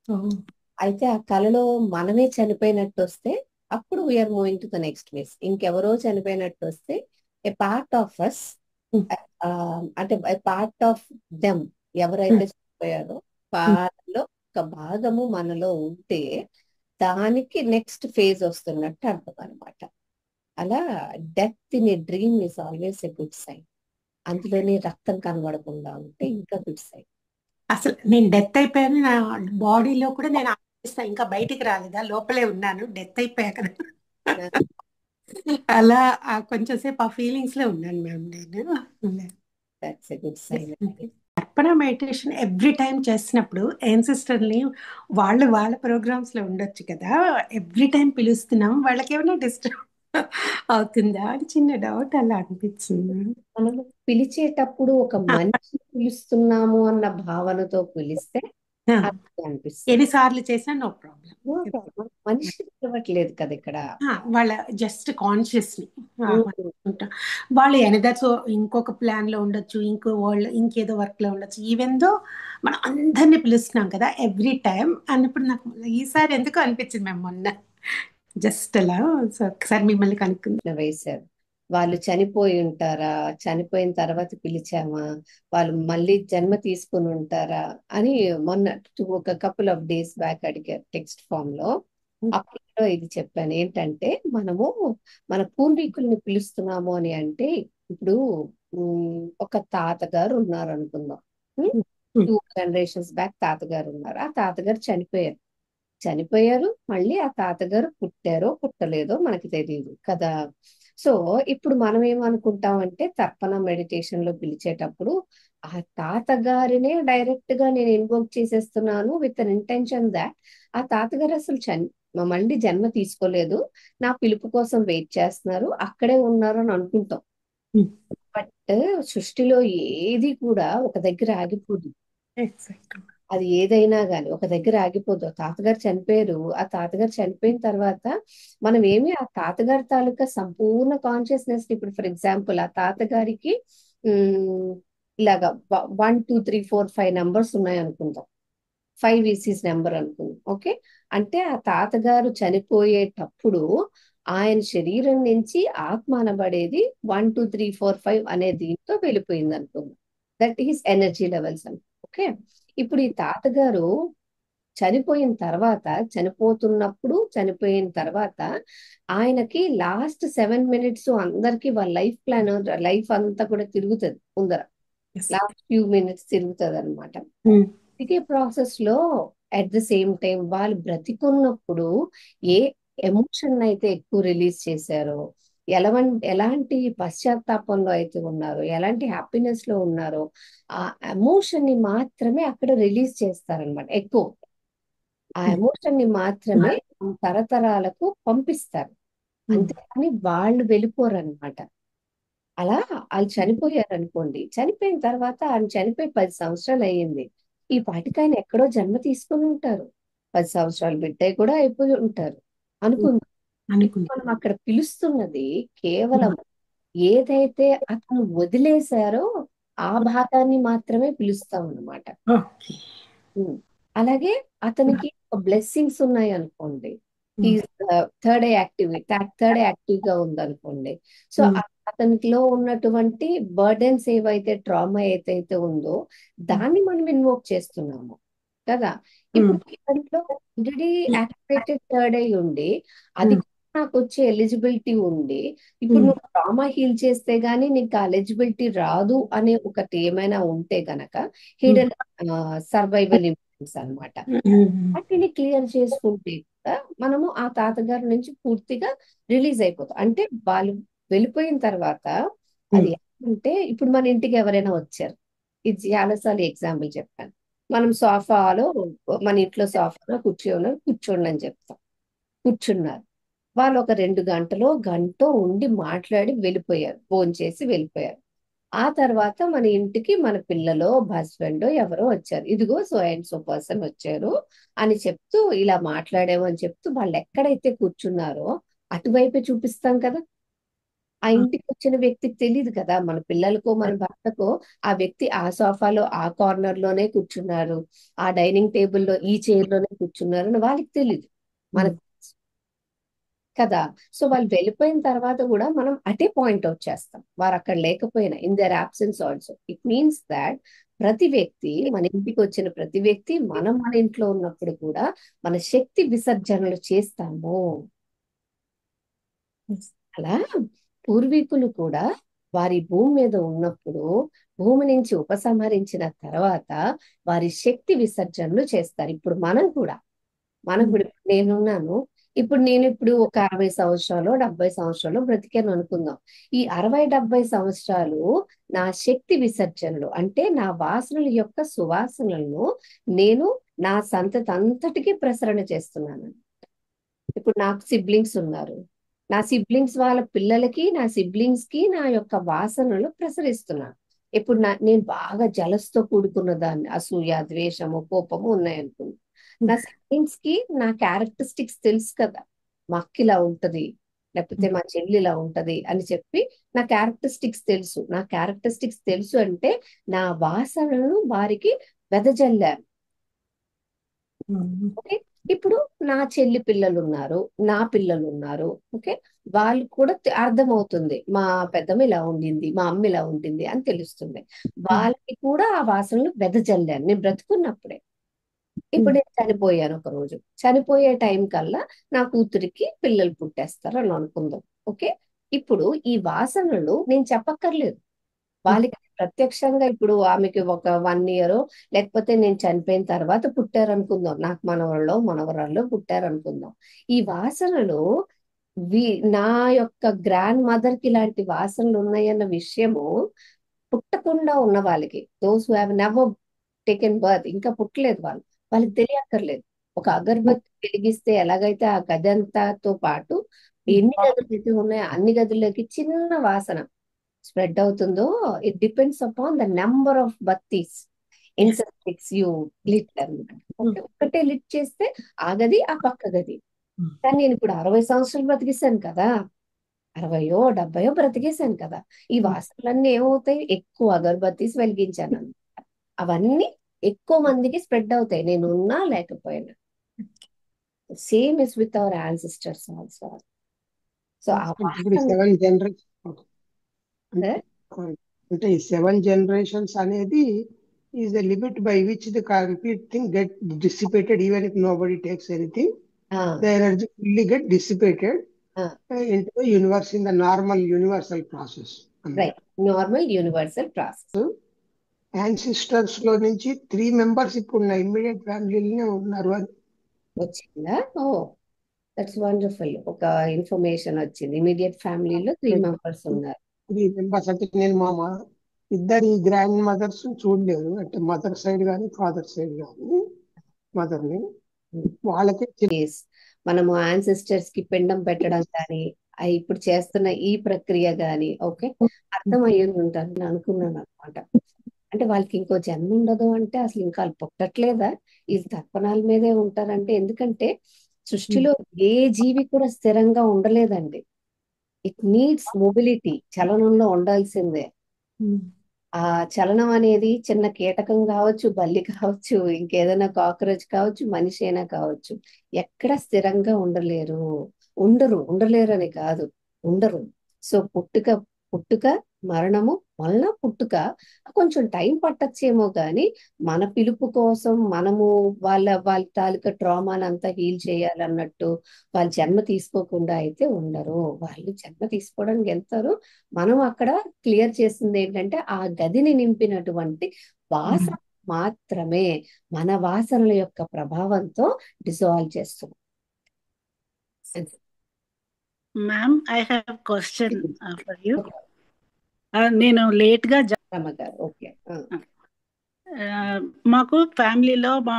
ఓహ్! అయితే ఆ కలలో మనమే చనిపోయినట్టు వస్తే అప్పుడు we are moving to the next phase. ఇంకెవరో చనిపోయినట్టు వస్తే ఏ పార్ట్ ఆఫ్ అస్, హ్మ్. అంటే పార్ట్ ఆఫ్ దెమ్, హ్మ్. ఎవరైతే చనిపోయారో హ్మ్. వాళ్ళలో ఒక భాగము మనలో ఉంటే దానికి నెక్స్ట్ ఫేజ్ వస్తున్నట్టు అర్థం అనమాట. అలా death in a dream is always a good sign. అందులోనే రక్తం కనబడకుండా ఉంటే ఇంకా గుడ్ సైన్. అసలు నేను డెత్ అయిపోయాను. నా బాడీలో కూడా నేను ఆలోచిస్తా, ఇంకా బయటికి రాలేదా, లోపలే ఉన్నాను, డెత్ అయిపోయా కదా. అలా కొంచెం సేపు ఆ ఫీలింగ్స్ లో ఉన్నాను మ్యామ్ నేను. దట్స్ ఎ గుడ్ సైన్ అండి. అర్పణ మెడిటేషన్ ఎవ్రీ టైం చేసినప్పుడు ఏన్సిస్టర్ని వాళ్ళు వాళ్ళ ప్రోగ్రామ్స్ లో ఉండొచ్చు కదా, ఎవ్రీ టైం పిలుస్తున్నాం, వాళ్ళకి ఏమైనా డిస్టర్బ్ అవుతుందా అని చిన్న డౌట్ అలా అనిపించింది. మనము పిలిచేటప్పుడు ఒక ఆ, మనిషిని పిలుస్తున్నాము అన్న భావనతో పిలిస్తే ఆ, అది అనిపిస్తుంది. ఎన్నిసార్లు చేసినా నో ప్రాబ్లం. No problem. మనిషిని పిలవట్లేదు కదా ఇక్కడ. వాళ్ళ జస్ట్ కాన్షియస్ని ఉమ్, ఆహ్వానించుకుంటాం. వాళ్ళు ఎనదర్ సో ఇంకొక ప్లాన్ లో ఉండొచ్చు, ఇంకో వాళ్ళు ఇంకేదో వర్క్ లో ఉండొచ్చు. ఈవెన్ దో మనం అందరినీ పిలుస్తున్నాం కదా ఎవ్రీ టైం అన్నప్పుడు నాకు ఈసారి ఎందుకు అనిపించింది మేము మొన్న జస్ట్ అలా. సో ఒకసారి మిమ్మల్ని కనుక్కుంది. వేశారు. వాళ్ళు చనిపోయి ఉంటారా, చనిపోయిన తర్వాత పిలిచామా, వాళ్ళు మళ్ళీ జన్మ తీసుకుని ఉంటారా అని మొన్న ఒక కపుల్ ఆఫ్ డేస్ బ్యాక్ అడిగారు టెక్స్ట్ ఫామ్ లో. అప్పుడు ఇది చెప్పాను ఏంటంటే, మనము మన పూర్వీకుల్ని పిలుస్తున్నాము అని అంటే, ఇప్పుడు ఒక తాతగారు ఉన్నారు అనుకుందాం. టూ జనరేషన్స్ బ్యాక్ తాతగారు ఉన్నారు. ఆ తాతగారు చనిపోయారు. చనిపోయారు, మళ్ళీ ఆ తాతగారు పుట్టారో పుట్టలేదో మనకి తెలియదు కదా. సో ఇప్పుడు మనం ఏమనుకుంటామంటే, తర్పణ మెడిటేషన్ లో పిలిచేటప్పుడు ఆ తాతగారినే డైరెక్ట్ గా నేను ఇన్వోక్ చేసేస్తున్నాను విత్ అన్ ఇంటెన్షన్ దాట్ ఆ తాతగారు అసలు మళ్ళీ జన్మ తీసుకోలేదు, నా పిలుపు కోసం వెయిట్ చేస్తున్నారు, అక్కడే ఉన్నారు అని అనుకుంటాం. బట్ సృష్టిలో ఏది కూడా ఒక దగ్గర ఆగిపోదు. ఎగ్జాక్ట్. అది ఏదైనా గాని ఒక దగ్గర ఆగిపోదు. ఆ తాతగారు చనిపోయారు. ఆ తాతగారు చనిపోయిన తర్వాత మనం ఏమి ఆ తాతగారి తాలూకా సంపూర్ణ కాన్షియస్నెస్, ఇప్పుడు ఫర్ ఎగ్జాంపుల్ ఆ తాతగారికి ఉమ్, ఇలాగా 1 2 3 4 5 నెంబర్స్ ఉన్నాయి అనుకుందాం. 5 ఈసీస్ నెంబర్ అనుకుందాం. ఓకే. అంటే ఆ తాతగారు చనిపోయేటప్పుడు ఆయన శరీరం నుంచి ఆత్మ అనబడేది 1 2 3 4 5 అనే దీంతో వెళ్ళిపోయింది అనుకుందాం. దట్ ఈస్ ఎనర్జీ లెవెల్స్ అని. ఓకే. ఇప్పుడు ఈ తాతగారు చనిపోయిన తర్వాత, చనిపోయిన తర్వాత ఆయనకి లాస్ట్ 7 మినిట్స్ అందరికి వాళ్ళ లైఫ్ ప్లాన్, లైఫ్ అంతా కూడా తిరుగుతుంది ముందర. లాస్ట్ ఫ్యూ మినిట్స్ తిరుగుతుంది అనమాట. తిరిగే ప్రాసెస్ లో అట్ ద సేమ్ టైం వాళ్ళు బ్రతికున్నప్పుడు ఏ ఎమోషన్ అయితే ఎక్కువ రిలీజ్ చేశారో, ఎలాంటి పశ్చాత్తాపంలో అయితే ఉన్నారో, ఎలాంటి హ్యాపీనెస్ లో ఉన్నారో, ఆ ఎమోషన్ ని మాత్రమే అక్కడ రిలీజ్ చేస్తారనమాట ఎక్కువ. ఆ ఎమోషన్ ని మాత్రమే తరతరాలకు పంపిస్తారు. అంతేకాని వాళ్ళు వెళ్ళిపోరు అనమాట. అలా వాళ్ళు చనిపోయారు అనుకోండి, చనిపోయిన తర్వాత ఆయన చనిపోయి 10 సంవత్సరాలు అయ్యింది, ఈ పాటికి ఆయన ఎక్కడో జన్మ తీసుకుని ఉంటారు, 10 సంవత్సరాలు బిడ్డ కూడా అయిపోయి ఉంటారు అనుకుందాం. ఇప్పుడు అనుకుంది. మనం అక్కడ పిలుస్తున్నది కేవలం ఏదైతే అతను వదిలేశారో ఆ భాగాన్ని మాత్రమే పిలుస్తాం అనమాట. ఓకే. అలాగే అతనికి బ్లెస్సింగ్స్ ఉన్నాయి అనుకోండి, ఈజ్ థర్డ్ యాక్టివ్ గా ఉందనుకోండి. సో అతనిలో ఉన్నటువంటి బర్డెన్స్ ఏవైతే, ట్రామా ఏదైతే ఉందో దాన్ని మనం ఇన్వోక్ చేస్తున్నాము కదా. ఇప్పుడు ఇతనిలో ఆల్రెడీ యాక్టివేటెడ్ థర్డ్ ఐ ఉండి, అది కూడా నాకు వచ్చే ఎలిజిబిలిటీ ఉంది. ఇప్పుడు నువ్వు ట్రామా హీల్ చేస్తే గానీ నీకు ఆ ఎలిజిబిలిటీ రాదు అనే ఒకటి ఏమైనా ఉంటే గనక హిడెన్ సర్వైవల్ ఇంపార్టెన్స్ అనమాట. వాటిని క్లియర్ చేసుకుంటే కూడా మనము ఆ తాతగారి నుంచి పూర్తిగా రిలీజ్ అయిపోతాం. అంటే వాళ్ళు వెళ్ళిపోయిన తర్వాత అది అంటే, ఇప్పుడు మన ఇంటికి ఎవరైనా వచ్చారు, ఇది చాలాసార్లు ఎగ్జాంపుల్ చెప్పాను. మనం సోఫాలో, మన ఇంట్లో సోఫాలో కూర్చోండి అని చెప్తాం. కూర్చున్నారు. వాళ్ళు ఒక 2 గంటలో గంటో ఉండి మాట్లాడి వెళ్ళిపోయారు, భోంచేసి వెళ్ళిపోయారు. ఆ తర్వాత మన ఇంటికి మన పిల్లలో, హస్బెండ్ ఎవరో వచ్చారు, ఇదిగో సో అండ్ సో పర్సన్ వచ్చారు అని చెప్తూ, ఇలా మాట్లాడాము అని చెప్తూ వాళ్ళు ఎక్కడైతే కూర్చున్నారో అటువైపే చూపిస్తాం కదా. ఆ ఇంటికి వచ్చిన వ్యక్తికి తెలియదు కదా, మన పిల్లలకో మన భర్తకో ఆ వ్యక్తి ఆ సోఫాలో ఆ కార్నర్ లోనే కూర్చున్నారు, ఆ డైనింగ్ టేబుల్లో ఈ చైర్ లోనే కూర్చున్నారు అని వాళ్ళకి తెలియదు, మనకు తెలుసు కదా. సో వాళ్ళు వెళ్ళిపోయిన తర్వాత కూడా మనం అటే పాయింట్ అవుట్ చేస్తాం, వారు అక్కడ లేకపోయినా, in their absence also. It means that ప్రతి వ్యక్తి, మన ఇంటికి వచ్చిన ప్రతి వ్యక్తి, మనం మన ఇంట్లో ఉన్నప్పుడు కూడా మన శక్తి విసర్జనలు చేస్తాము. అలా పూర్వీకులు కూడా వారి భూమి మీద ఉన్నప్పుడు భూమి నుంచి ఉపసంహరించిన తర్వాత వారి శక్తి విసర్జనలు చేస్తారు. ఇప్పుడు మనం కూడా, మనం కూడా, నేనున్నాను, ఇప్పుడు ఒక 60 సంవత్సరాలు 70 సంవత్సరాలు బ్రతికాను అనుకుందాం. ఈ 60-70 సంవత్సరాలు నా శక్తి విసర్జనలు అంటే నా వాసనల యొక్క సువాసనలను నేను నా సంతతి అంతటికీ ప్రసరణ చేస్తున్నాను. ఇప్పుడు నాకు సిబ్లింగ్స్ ఉన్నారు, నా సిబ్లింగ్స్ వాళ్ళ పిల్లలకి, నా సిబ్లింగ్స్ కి నా యొక్క వాసనలు ప్రసరిస్తున్నాను. ఇప్పుడు నేను బాగా జలస్తో కూడుకున్న దాన్ని, అసూయ, ద్వేషము, కోపము ఉన్నాయనుకుంది, నా సిబ్లింగ్స్ కి నా క్యారెక్టరిస్టిక్స్ తెలుసు కదా, మా అక్క ఇలా ఉంటది, లేకపోతే మా చెల్లి ఇలా ఉంటది అని చెప్పి నా క్యారెక్టరిస్టిక్స్ తెలుసు. నా క్యారెక్టరిస్టిక్స్ తెలుసు అంటే నా వాసనలను వారికి వెదజల్లాను. ఓకే, ఇప్పుడు నా చెల్లి పిల్లలు ఉన్నారు, నా పిల్లలు ఉన్నారు, ఓకే, వాళ్ళు కూడా అర్థమవుతుంది, మా పెద్దమ్మ ఇలా ఉండింది, మా అమ్మ ఇలా ఉండింది అని తెలుస్తుంది. వాళ్ళకి కూడా ఆ వాసనలు వెదజల్లాను నేను బ్రతుకున్నప్పుడే. ఇప్పుడు నేను చనిపోయాను ఒక రోజు, చనిపోయే టైం కల్లా నా కూతురికి పిల్లలు పుట్టేస్తారు అని అనుకుందాం. ఓకే, ఇప్పుడు ఈ వాసనలు నేను చెప్పక్కర్లేదు, వాళ్ళకి ప్రత్యక్షంగా, ఇప్పుడు ఆమెకి ఒక 1 year లేకపోతే నేను చనిపోయిన తర్వాత పుట్టారనుకుందాం, నాకు మనవళ్ళో మనవరాల్లో పుట్టారనుకుందాం. ఈ వాసనలు వి నా యొక్క గ్రాండ్ మదర్ కి ఇలాంటి వాసనలు ఉన్నాయన్న విషయము పుట్టకుండా ఉన్న వాళ్ళకి, those who have never taken birth, ఇంకా పుట్టలేదు వాళ్ళు, వాళ్ళకి తెలియక్కర్లేదు. ఒక అగరబత్తి వెలిగిస్తే ఎలాగైతే ఆ గది అంతాతో పాటు ఎన్ని గదులు అయితే ఉన్నాయో అన్ని గదుల్లోకి చిన్న వాసన స్ప్రెడ్ అవుతుందో, it depends upon the number of బత్తీస్ ఇన్సెక్టిక్స్ యూ లిట్ అనమాట. ఓకే, ఒకటే లిట్ చేస్తే ఆ గది ఆ పక్క గది. కానీ నేను ఇప్పుడు 60 సంవత్సరాలు బ్రతికేశాను కదా, 60-70 బ్రతికేశాను కదా, ఈ వాసనలన్నీ ఏమవుతాయి, ఎక్కువ అగరబత్తీస్ వెలిగించాను అన్నమాట. అవన్నీ ఎక్కువ మందికి స్ప్రెడ్ అవుతాయి, నేను ఉన్నా లేకపోయినా. Same is with our ancestors also. So ఆ ఇప్పుడు వాసన 7 జనరేషన్ అంటే ఈ 7 generations అనేది is the limit by which the complete thing get dissipated even if nobody takes anything. The energy fully get dissipated into the universe in the normal universal process. Right, normal universal process. Ancestors లో నుంచి 3 members ఇప్పుడు నా immediate ఫ్యామిలీలోనే ఉన్నారు అని వచ్చిందా? ఓ, that's wonderful. ఒక information వచ్చింది, immediate ఫ్యామిలీలో 3 members ఉన్నారు. 3 members అంటే నేను ఇద్దరి గ్రాండ్ మదర్స్ చూడలేదు, అంటే మదర్ సైడ్ కానీ ఫాదర్ సైడ్ కానీ మదర్ని, వాళ్ళకి Yes. మనము యాన్సిస్టర్స్ కి పిండం పెట్టడం కానీ ఇప్పుడు చేస్తున్న ఈ ప్రక్రియ కానీ, ఓకే, అర్థమయ్యి ఉంటారని అనుకున్నాను అనమాట. అంటే వాళ్ళకి ఇంకో జన్మ ఉండదు అంటే అసలు ఇంకా వాళ్ళు పుట్టట్లేదా, ఈ తర్పణాల మీదే ఉంటారంటే, ఎందుకంటే సృష్టిలో ఏ జీవి కూడా స్థిరంగా ఉండలేదండి. ఇట్ నీడ్స్ మొబిలిటీ, చలనంలో ఉండాల్సిందే. ఆ చలనం అనేది చిన్న కీటకం కావచ్చు, బల్లి కావచ్చు, ఇంకేదైనా కాక్రోచ్ కావచ్చు, మనిషి అయినా కావచ్చు, ఎక్కడ స్థిరంగా ఉండలేరు అని కాదు, ఉండరు. సో పుట్టుక మరణము, మళ్ళా పుట్టుక, కొంచెం టైం పట్టచ్చేమో కానీ మన పిలుపు కోసం మనము వాళ్ళ తాలూకా ట్రామాని అంతా హీల్ చేయాలన్నట్టు వాళ్ళు జన్మ తీసుకోకుండా అయితే ఉండరు. వాళ్ళు జన్మ తీసుకోవడానికి వెళ్తారు. మనం అక్కడ క్లియర్ చేసింది ఏంటంటే ఆ గదిని నింపినటువంటి వాసన మాత్రమే మన వాసనల యొక్క ప్రభావంతో డిజాల్వ్ చేస్తుంది. Ma'am, I have question for you. నేను లేట్ గా రమ్మగారు, ఓకే. మాకు ఫ్యామిలీలో మా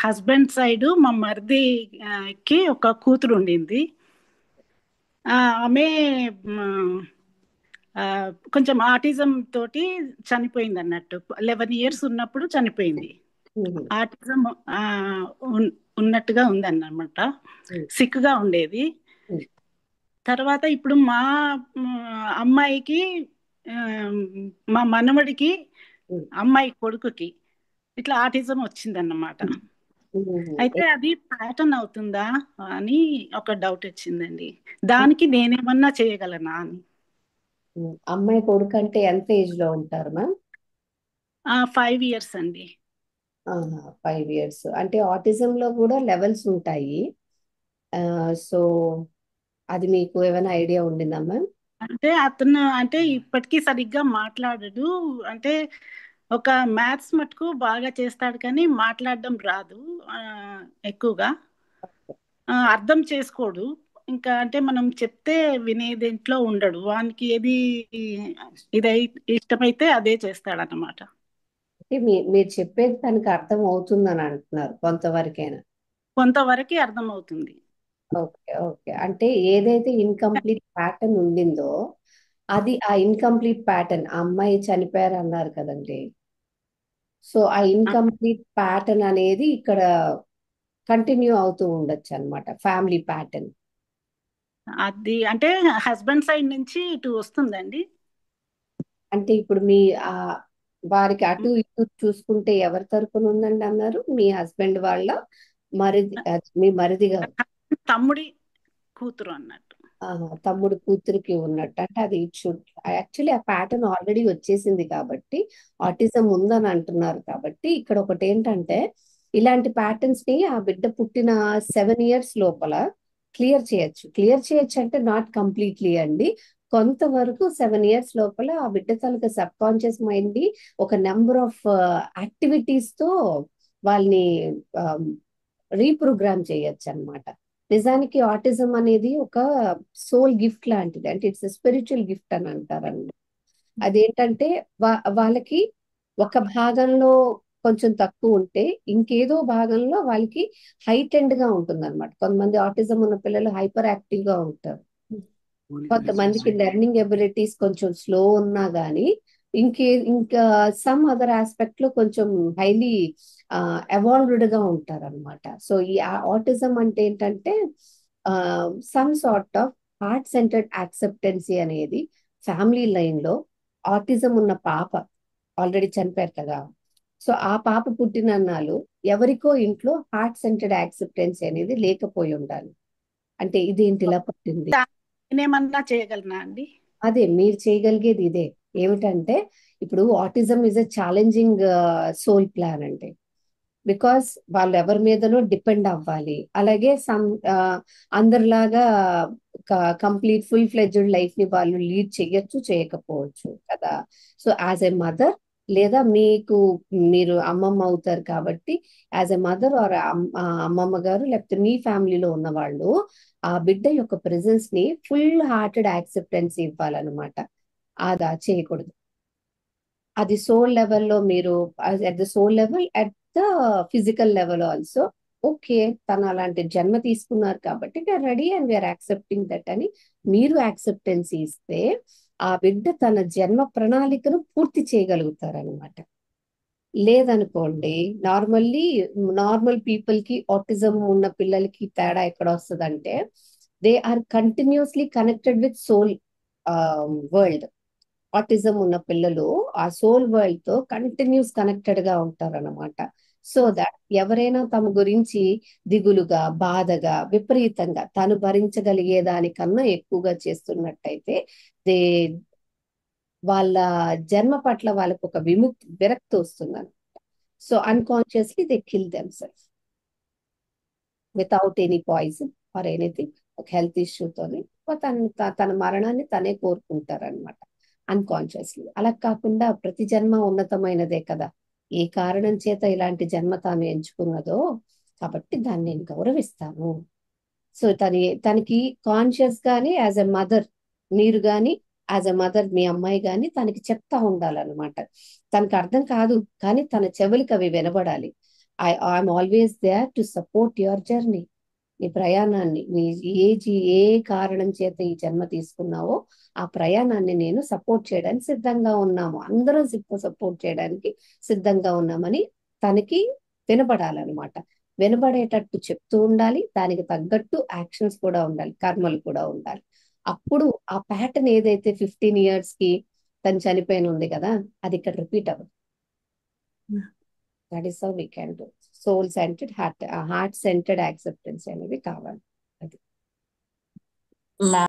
హస్బెండ్ సైడ్ మా మరిదికి ఒక కూతురు ఉండింది. ఆమె కొంచెం ఆటిజం తోటి చనిపోయింది అన్నట్టు. 11 years ఉన్నప్పుడు చనిపోయింది. ఆటిజం ఉన్నట్టుగా ఉందన్నమాట, సిక్ గా ఉండేది. తర్వాత ఇప్పుడు మా అమ్మాయికి మా మనవడికి అమ్మాయి కొడుకుకి ఇట్లా ఆటిజం వచ్చిందన్నమాట. అయితే అది ప్యాటర్న్ అవుతుందా అని ఒక డౌట్ వచ్చిందండి. దానికి నేనేమన్నా చేయగలనా అని. అమ్మాయి కొడుకు అంటే ఎంత ఏజ్ లో ఉంటారు మ్యామ్? 5 years అండి. 5 years. అంటే ఆటిజం లో కూడా లెవెల్స్ ఉంటాయి. సో అది మీకు ఏమైనా ఐడియా ఉండిందా మ్యామ్? అంటే అతను అంటే ఇప్పటికీ సరిగ్గా మాట్లాడడు. అంటే ఒక మ్యాథ్స్ మటుకు బాగా చేస్తాడు కానీ మాట్లాడడం రాదు ఎక్కువగా. అర్థం చేసుకోడు. ఇంకా అంటే మనం చెప్తే వినే దేంట్లో ఉండడు. వానికి ఏది ఇదై ఇష్టమైతే అదే చేస్తాడన్నమాట. మీరు చెప్పేది తనకి అర్థం అవుతుందని అంటున్నారు కొంతవరకైనా? కొంతవరకు అర్థం అవుతుంది. Okay okay. అంటే ఏదైతే ఇన్కంప్లీట్ ప్యాటర్న్ ఉండిందో అది ఆ ఇన్కంప్లీట్ ప్యాటర్న్, ఆ అమ్మాయి చనిపోయారు అన్నారు కదండి. సో ఆ ఇన్కంప్లీట్ ప్యాటర్న్ అనేది ఇక్కడ కంటిన్యూ అవుతూ ఉండొచ్చు అన్నమాట, ఫ్యామిలీ ప్యాటర్న్. అది అంటే హస్బెండ్ సైడ్ నుంచి ఇటు వస్తుందండి. అంటే ఇప్పుడు మీ వారికి అటు ఇటు చూసుకుంటే ఎవరి తరపున ఉందండి అన్నారు? మీ హస్బెండ్ వాళ్ళ మరిది, మీ మరిది గారు? తమ్ముడి కూతురు అన్నట్టు. తమ్ముడు కూతురికి ఉన్నట్టు. అంటే అది యాక్చువల్లీ ఆ ప్యాటర్న్ ఆల్రెడీ వచ్చేసింది కాబట్టి, ఆటిజం ఉందని అంటున్నారు కాబట్టి ఇక్కడ ఒకటి ఏంటంటే ఇలాంటి ప్యాటర్న్స్ ని ఆ బిడ్డ పుట్టిన 7 years లోపల క్లియర్ చేయొచ్చు. క్లియర్ చేయొచ్చు అంటే నాట్ కంప్లీట్లీ అండి, కొంతవరకు 7 years లోపల ఆ బిడ్డ తాలూకా సబ్ కాన్షియస్ మైండ్ ని ఒక నెంబర్ ఆఫ్ యాక్టివిటీస్ తో వాళ్ళని రీప్రోగ్రామ్ చేయొచ్చు అన్నమాట. నిజానికి ఆటిజం అనేది ఒక సోల్ గిఫ్ట్ లాంటిది. అంటే ఇట్స్ స్పిరిచువల్ గిఫ్ట్ అని అంటారండి. అదేంటంటే వాళ్ళకి ఒక భాగంలో కొంచెం తక్కువ ఉంటే ఇంకేదో భాగంలో వాళ్ళకి హైటెండ్ గా ఉంటుంది అనమాట. కొంతమంది ఆటిజం ఉన్న పిల్లలు హైపర్ యాక్టివ్ గా ఉంటారు. కొంతమందికి లెర్నింగ్ ఎబిలిటీస్ కొంచెం స్లో ఉన్నా గానీ ఇంకా సమ్ అదర్ ఆస్పెక్ట్ లో కొంచెం హైలీ ఎవాల్వ్డ్ గా ఉంటారు అనమాట. సో ఈ ఆటిజం అంటే ఏంటంటే some sort of heart centred acceptancy అనేది ఫ్యామిలీ లైన్ లో ఆటిజం ఉన్న పాప ఆల్రెడీ చనిపోయారు కదా, సో ఆ పాప పుట్టినన్నాళ్ళు ఎవరికో ఇంట్లో హార్ట్ సెంటర్డ్ యాక్సెప్టెన్సీ అనేది లేకపోయి ఉండాలి. అంటే ఇదేంటి ఇలా పట్టింది, నేనేమన్నా చేయగలనా అండి? అదే మీరు చేయగలిగేది ఇదే. ఏమిటంటే ఇప్పుడు autism is a challenging soul plan అంటే, బికాస్ వాళ్ళు ఎవరి మీదనో డిపెండ్ అవ్వాలి. అలాగే అందరిలాగా కంప్లీట్ ఫుల్ ఫ్లెడ్జ్డ్ లైఫ్ ని వాళ్ళు లీడ్ చేయొచ్చు, చేయకపోవచ్చు కదా. సో యాజ్ ఎ మదర్, లేదా మీరు అమ్మమ్మ అవుతారు కాబట్టి యాజ్ ఎ మదర్ ఆర్ అమ్మమ్మ గారు లేకపోతే మీ ఫ్యామిలీలో ఉన్న వాళ్ళు ఆ బిడ్డ యొక్క ప్రెజెన్స్ ని ఫుల్ హార్టెడ్ యాక్సెప్టెన్స్ ఇవ్వాలన్నమాట. అదా చేయకూడదు. అది సోల్ లెవెల్లో మీరు at the soul level, at the physical level also okay తను అలాంటి జన్మ తీసుకున్నారు కాబట్టి we are ready and we are accepting that అని మీరు యాక్సెప్టెన్స్ ఇస్తే ఆ బిడ్డ తన జన్మ ప్రణాళికను పూర్తి చేయగలుగుతారనమాట. లేదనుకోండి, నార్మల్ పీపుల్ కి ఆటిజం ఉన్న పిల్లలకి తేడా ఎక్కడ వస్తుందంటే they are continuously connected with soul world. Autism ఉన్న పిల్లలు ఆ సోల్ వరల్డ్ తో కంటిన్యూస్ కనెక్టెడ్ గా ఉంటారన్నమాట. సో దట్ ఎవరైనా తమ గురించి దిగులుగా, బాధగా, విపరీతంగా తను భరించగలిగే దానికన్నా ఎక్కువగా చేస్తున్నట్టయితే వాళ్ళ జన్మ పట్ల వాళ్ళకు ఒక విరక్తి వస్తుందన్నమాట. So unconsciously they kill themself without any poison or anything. ఒక హెల్త్ ఇష్యూతోని తన మరణాన్ని తనే కోరుకుంటారనమాట అన్కాన్షియస్లీ. అలా కాకుండా ప్రతి జన్మ ఉన్నతమైనదే కదా, ఏ కారణం చేత ఇలాంటి జన్మ తాను ఎంచుకున్నదో కాబట్టి దాన్ని నేను గౌరవిస్తాను. సో తనకి కాన్షియస్ గానీ యాజ్ ఎ మదర్ మీరు గాని, యాజ్ ఎ మదర్ మీ అమ్మాయి గాని తనకి చెప్తా ఉండాలన్నమాట. తనకు అర్థం కాదు కానీ తన చెవులకి అవి వినబడాలి. I'm always there to support your journey. నీ ప్రయాణాన్ని, ఏ కారణం చేత ఈ జన్మ తీసుకున్నావో ఆ ప్రయాణాన్ని నేను సపోర్ట్ చేయడానికి సిద్ధంగా ఉన్నాము, అందరం సపోర్ట్ చేయడానికి సిద్ధంగా ఉన్నామని తనకి వినబడాలన్నమాట. వినబడేటట్టు చెప్తూ ఉండాలి, దానికి తగ్గట్టు యాక్షన్స్ కూడా ఉండాలి, కర్మలు కూడా ఉండాలి. అప్పుడు ఆ ప్యాటర్న్ ఏదైతే 15 years కి తను చనిపోయిన ఉంది కదా, అది ఇక్కడ రిపీట్ అవ్వదు. That is how we can do. Soul centred, heart centred acceptance అనేది కావాలి. అది